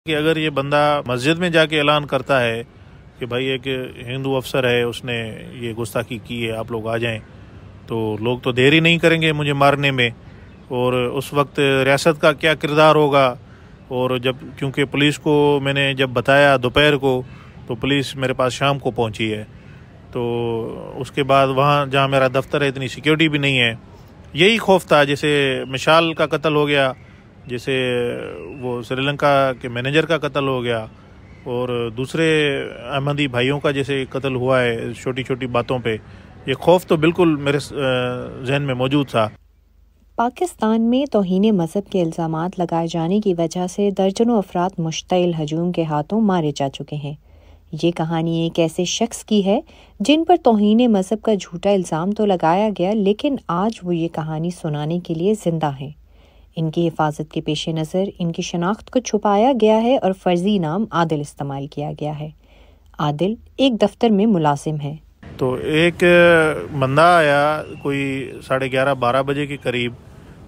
کہ اگر یہ بندہ مسجد میں جا کے اعلان کرتا ہے کہ بھائی ایک ہندو افسر ہے، اس نے یہ گستاخی کی ہے، آپ لوگ آ جائیں، تو لوگ تو دیر ہی نہیں کریں گے مجھے مارنے میں۔ اور اس وقت ریاست کا کیا کردار ہوگا؟ اور کیونکہ پولیس کو میں نے جب بتایا دوپہر کو، تو پولیس میرے پاس شام کو پہنچی ہے، تو اس کے بعد وہاں جہاں میرا دفتر ہے اتنی سیکیورٹی بھی نہیں ہے۔ یہی خوف تھا، جیسے مشال کا قتل ہو گیا، جیسے وہ سری لنکا کے مینیجر کا قتل ہو گیا، اور دوسرے احمدی بھائیوں کا جیسے قتل ہوا ہے چھوٹی چھوٹی باتوں پہ، یہ خوف تو بالکل میرے ذہن میں موجود تھا۔ پاکستان میں توہین مذہب کے الزامات لگائے جانے کی وجہ سے درجنوں افراد مشتعل ہجوم کے ہاتھوں مارے جا چکے ہیں۔ یہ کہانی ایک ایسے شخص کی ہے جن پر توہین مذہب کا جھوٹا الزام تو لگایا گیا، لیکن آج وہ یہ کہانی سنانے کے لیے زندہ ہیں۔ ان کی حفاظت کے پیش نظر ان کی شناخت کو چھپایا گیا ہے اور فرضی نام عادل استعمال کیا گیا ہے۔ عادل ایک دفتر میں ملازم ہے۔ تو ایک بندہ آیا کوئی 11:30-12 بجے کے قریب،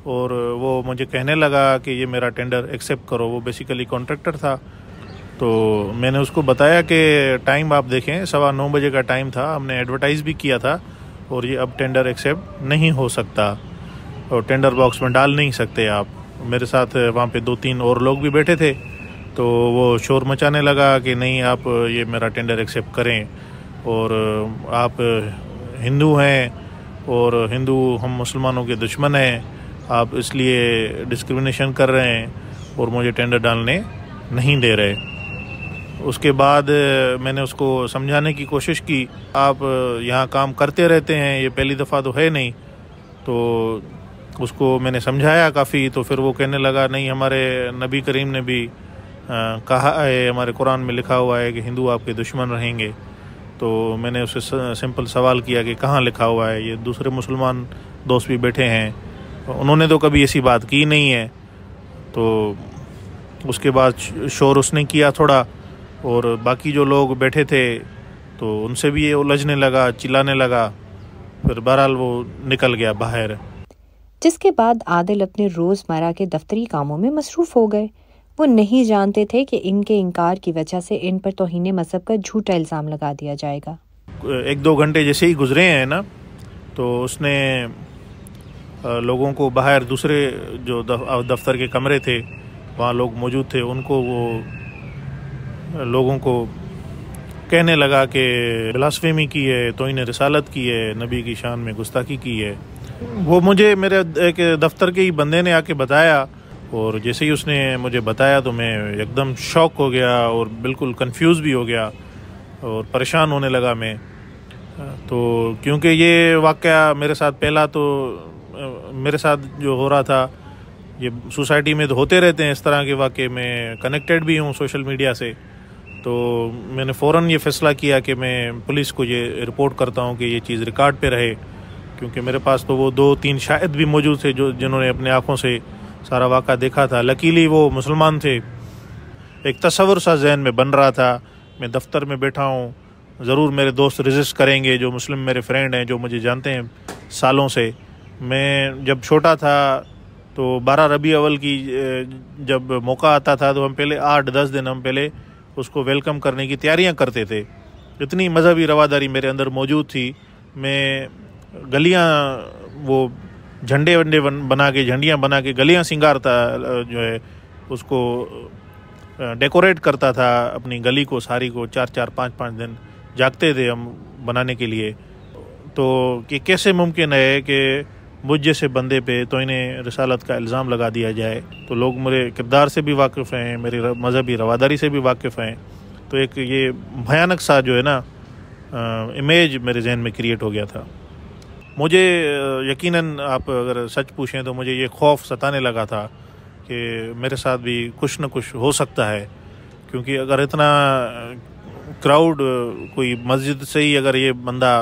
اور وہ مجھے کہنے لگا کہ یہ میرا ٹینڈر ایکسیپٹ کرو۔ وہ بیسیکلی کانٹریکٹر تھا، تو میں نے اس کو بتایا کہ ٹائم آپ دیکھیں 9:15 بجے کا ٹائم تھا، ہم نے ایڈورٹائز بھی کیا تھا، اور یہ اب ٹینڈر ایکسیپٹ نہیں ہو سکتا، اور ٹینڈر باکس میں ڈال نہیں سکتے آپ۔ میرے ساتھ وہاں پہ 2-3 اور لوگ بھی بیٹھے تھے، تو وہ شور مچانے لگا کہ نہیں، آپ یہ میرا ٹینڈر ایکسیپٹ کریں، اور آپ ہندو ہیں، اور ہندو ہم مسلمانوں کے دشمن ہیں، آپ اس لیے ڈسکرمنیشن کر رہے ہیں اور مجھے ٹینڈر ڈالنے نہیں دے رہے۔ اس کے بعد میں نے اس کو سمجھانے کی کوشش کی، آپ یہاں کام کرتے رہتے ہیں، یہ پہلی دفعہ تو ہے نہیں، تو اس کو میں نے سمجھایا کافی۔ تو پھر وہ کہنے لگا نہیں، ہمارے نبی کریم نے بھی کہا ہے، ہمارے قرآن میں لکھا ہوا ہے کہ ہندو آپ کے دشمن رہیں گے۔ تو میں نے اسے سمپل سوال کیا کہ کہاں لکھا ہوا ہے؟ یہ دوسرے مسلمان دوست بھی بیٹھے ہیں، انہوں نے تو کبھی ایسی بات کی نہیں ہے۔ تو اس کے بعد شور اس نے کیا تھوڑا، اور باقی جو لوگ بیٹھے تھے تو ان سے بھی یہ الجھنے لگا، چلانے لگا، پھر بہرحال وہ نکل گیا باہر۔ جس کے بعد عادل اپنے روزمرہ کے دفتری کاموں میں مصروف ہو گئے۔ وہ نہیں جانتے تھے کہ ان کے انکار کی وجہ سے ان پر توہین مذہب کا جھوٹا الزام لگا دیا جائے گا۔ 1-2 گھنٹے جیسے ہی گزرے ہیں نا، تو اس نے لوگوں کو باہر، دوسرے جو دفتر کے کمرے تھے وہاں لوگ موجود تھے، ان کو وہ لوگوں کو کہنے لگا کہ بلاسفیمی کی ہے، توہین رسالت کی ہے، نبی کی شان میں گستاخی کی ہے۔ وہ مجھے میرے ایک دفتر کے ہی بندے نے آ کے بتایا، اور جیسے ہی اس نے مجھے بتایا تو میں ایک دم شاک ہو گیا، اور بالکل کنفیوز بھی ہو گیا، اور پریشان ہونے لگا میں۔ تو کیونکہ یہ واقعہ میرے ساتھ پہلا، تو میرے ساتھ جو ہو رہا تھا، یہ سوسائٹی میں تو ہوتے رہتے ہیں اس طرح کے واقعے، میں کنیکٹڈ بھی ہوں سوشل میڈیا سے، تو میں نے فوراً یہ فیصلہ کیا کہ میں پولیس کو یہ رپورٹ کرتا ہوں کہ یہ چیز ریکارڈ پہ رہے، کیونکہ میرے پاس تو وہ 2-3 شاہد بھی موجود تھے جنہوں نے اپنے آنکھوں سے سارا واقعہ دیکھا تھا۔ لکیلی وہ مسلمان تھے۔ ایک تصور سا ذہن میں بن رہا تھا، میں دفتر میں بیٹھا ہوں، ضرور میرے دوست رجسٹ کریں گے، جو مسلم میرے فرینڈ ہیں، جو مجھے جانتے ہیں سالوں سے۔ میں جب چھوٹا تھا تو 12 ربیع اول کی جب موقع آتا تھا تو ہم پہلے 8-10 دن ہم پہلے اس کو ویلکم کرنے کی تیاریاں کرتے تھے۔ اتنی مذہبی رواداری میرے اندر موجود تھی۔ میں گلیاں، وہ جھنڈے بنا کے، جھنڈیاں بنا کے گلیاں سنگارتا، جو ہے اس کو ڈیکوریٹ کرتا تھا، اپنی گلی کو ساری کو 4-4 5-5 دن جاگتے تھے ہم بنانے کے لیے۔ تو کہ کیسے ممکن ہے کہ مجھ جیسے بندے پہ توہین رسالت کا الزام لگا دیا جائے؟ تو لوگ میرے کردار سے بھی واقف ہیں، میری مذہبی رواداری سے بھی واقف ہیں، تو ایک یہ بھیانک سا جو ہے نا امیج میرے ذہن میں کریٹ ہو گیا تھا۔ مجھے یقیناً آپ اگر سچ پوچھیں تو مجھے یہ خوف ستانے لگا تھا کہ میرے ساتھ بھی کچھ نہ کچھ ہو سکتا ہے، کیونکہ اگر اتنا کراؤڈ، کوئی مسجد سے ہی اگر یہ بندہ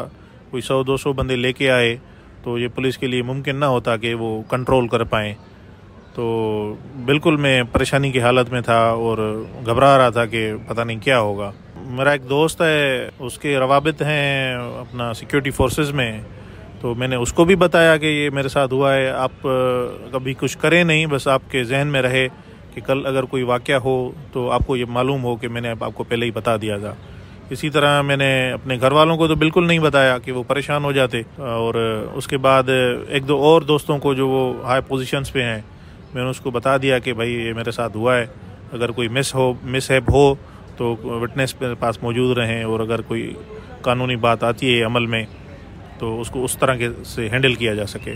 کوئی 100-200 بندے لے کے آئے تو یہ پولیس کے لیے ممکن نہ ہوتا کہ وہ کنٹرول کر پائیں۔ تو بالکل میں پریشانی کی حالت میں تھا اور گھبرا رہا تھا کہ پتہ نہیں کیا ہوگا۔ میرا ایک دوست ہے، اس کے روابط ہیں اپنا سیکیورٹی فورسز میں، تو میں نے اس کو بھی بتایا کہ یہ میرے ساتھ ہوا ہے، آپ کبھی کچھ کریں نہیں، بس آپ کے ذہن میں رہے کہ کل اگر کوئی واقعہ ہو تو آپ کو یہ معلوم ہو کہ میں نے آپ کو پہلے ہی بتا دیا تھا۔ اسی طرح میں نے اپنے گھر والوں کو تو بالکل نہیں بتایا کہ وہ پریشان ہو جاتے، اور اس کے بعد ایک دو اور دوستوں کو جو وہ ہائی پوزیشنز پہ ہیں، میں نے اس کو بتا دیا کہ بھائی یہ میرے ساتھ ہوا ہے، اگر کوئی مس ہیپ ہو تو وٹنس کے پاس موجود رہیں، اور اگر کوئی قانونی بات آتی ہے عمل میں تو اس کو اس طرح سے ہینڈل کیا جا سکے۔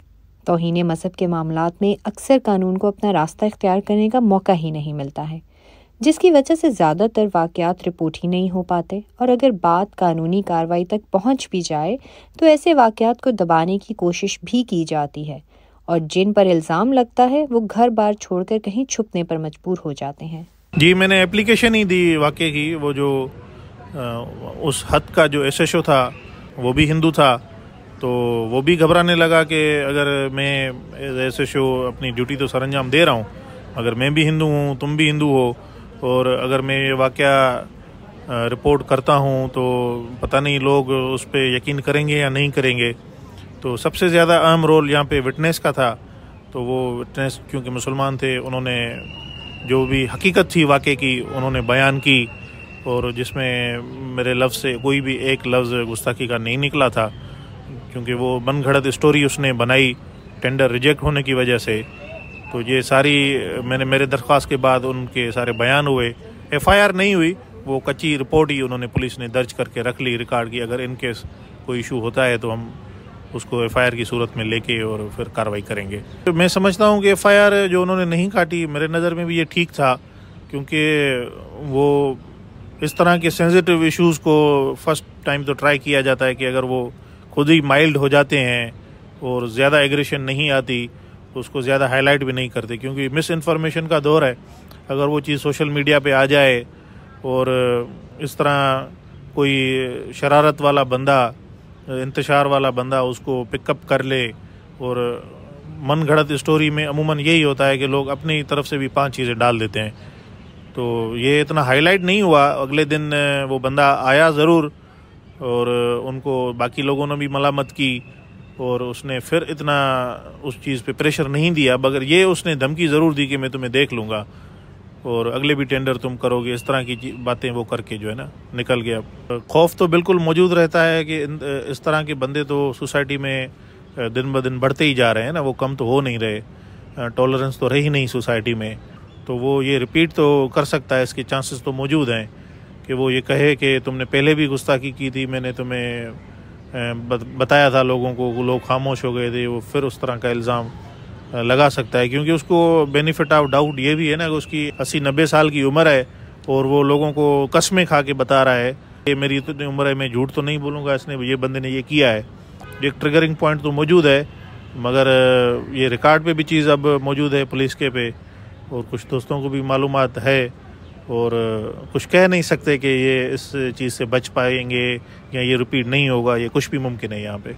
توہین مذہب کے معاملات میں اکثر قانون کو اپنا راستہ اختیار کرنے کا موقع ہی نہیں ملتا ہے، جس کی وجہ سے زیادہ تر واقعات رپورٹ ہی نہیں ہو پاتے، اور اگر بات قانونی کارروائی تک پہنچ بھی جائے تو ایسے واقعات کو دبانے کی کوشش بھی کی جاتی ہے، اور جن پر الزام لگتا ہے وہ گھر بار چھوڑ کر کہیں چھپنے پر مجبور ہو جاتے ہیں۔ جی، میں نے اپلیکیشن ہی دی واقعے کی، وہ جو اس حد کا جو ایس ایچ او تھا وہ بھی ہندو تھا، تو وہ بھی گھبرانے لگا کہ اگر میں ایس ایچ او اپنی ڈیوٹی تو سر انجام دے رہا ہوں، اگر میں بھی ہندو ہوں، تم بھی ہندو ہو، اور اگر میں یہ واقعہ رپورٹ کرتا ہوں تو پتہ نہیں لوگ اس پہ یقین کریں گے یا نہیں کریں گے۔ تو سب سے زیادہ اہم رول یہاں پہ وٹنس کا تھا، تو وہ وٹنس کیونکہ مسلمان تھے، انہوں نے جو بھی حقیقت تھی واقعے کی انہوں نے بیان کی، اور جس میں میرے لفظ سے کوئی بھی ایک لفظ گستاخی کا نہیں نکلا تھا، کیونکہ وہ من گھڑت اسٹوری اس نے بنائی ٹینڈر ریجیکٹ ہونے کی وجہ سے۔ تو یہ ساری میرے درخواست کے بعد ان کے سارے بیان ہوئے، ایف آئی آر نہیں ہوئی، وہ کچی رپورٹ ہی انہوں نے پولیس نے درج کر کے رکھ لی ریکارڈ کی، اگر ان کیس کوئی ایشو ہوتا ہے تو ہم اس کو ایف آئی آر کی صورت میں لے کے اور پھر کارروائی کریں گے۔ میں سمجھتا ہوں کہ ایف آئی آر جو انہوں نے نہیں کاٹی، میرے نظر میں بھی یہ ٹھیک تھا، کیونکہ وہ اس طرح کے سینسیٹیو ایشوز کو فرسٹ ٹائم تو ٹرائی کیا جاتا ہے کہ اگر وہ خود ہی مائلڈ ہو جاتے ہیں اور زیادہ ایگریشن نہیں آتی تو اس کو زیادہ ہائی لائٹ بھی نہیں کرتے، کیونکہ مس انفارمیشن کا دور ہے۔ اگر وہ چیز سوشل میڈیا پہ آ جائے اور اس طرح کوئی شرارت والا بندہ، انتشار والا بندہ اس کو پک اپ کر لے، اور من گھڑت اسٹوری میں عموماً یہی ہوتا ہے کہ لوگ اپنی طرف سے بھی 5 چیزیں ڈال دیتے ہیں، تو یہ اتنا ہائی لائٹ نہیں ہوا۔ اگلے دن وہ بندہ آیا ضرور، اور ان کو باقی لوگوں نے بھی ملامت کی، اور اس نے پھر اتنا اس چیز پہ پریشر نہیں دیا، مگر یہ اس نے دھمکی ضرور دی کہ میں تمہیں دیکھ لوں گا اور اگلے بھی ٹینڈر تم کرو گے، اس طرح کی باتیں وہ کر کے جو ہے نا نکل گیا۔ خوف تو بالکل موجود رہتا ہے کہ اس طرح کے بندے تو سوسائٹی میں دن بدن بڑھتے ہی جا رہے ہیں نا، وہ کم تو ہو نہیں رہے، ٹالرنس تو رہی نہیں سوسائٹی میں، تو وہ یہ ریپیٹ تو کر سکتا ہے، اس کے چانسز تو موجود ہیں کہ وہ یہ کہے کہ تم نے پہلے بھی گستاخی کی تھی، میں نے تمہیں بتایا تھا لوگوں کو، لوگ خاموش ہو گئے تھے، وہ پھر اس طرح کا الزام لگا سکتا ہے، کیونکہ اس کو بینیفٹ آف ڈاؤٹ یہ بھی ہے نا کہ اس کی 80-90 سال کی عمر ہے، اور وہ لوگوں کو قسمیں کھا کے بتا رہا ہے کہ میری اتنی عمر ہے، میں جھوٹ تو نہیں بولوں گا، اس نے یہ بندے نے یہ کیا ہے۔ ایک ٹریگرنگ پوائنٹ تو موجود ہے، مگر یہ ریکارڈ پہ بھی چیز اب موجود ہے پولیس کے پہ، اور کچھ دوستوں کو بھی معلومات ہے، اور کچھ کہہ نہیں سکتے کہ یہ اس چیز سے بچ پائیں گے یا یہ ریپیٹ نہیں ہوگا، یہ کچھ بھی ممکن ہے یہاں پہ۔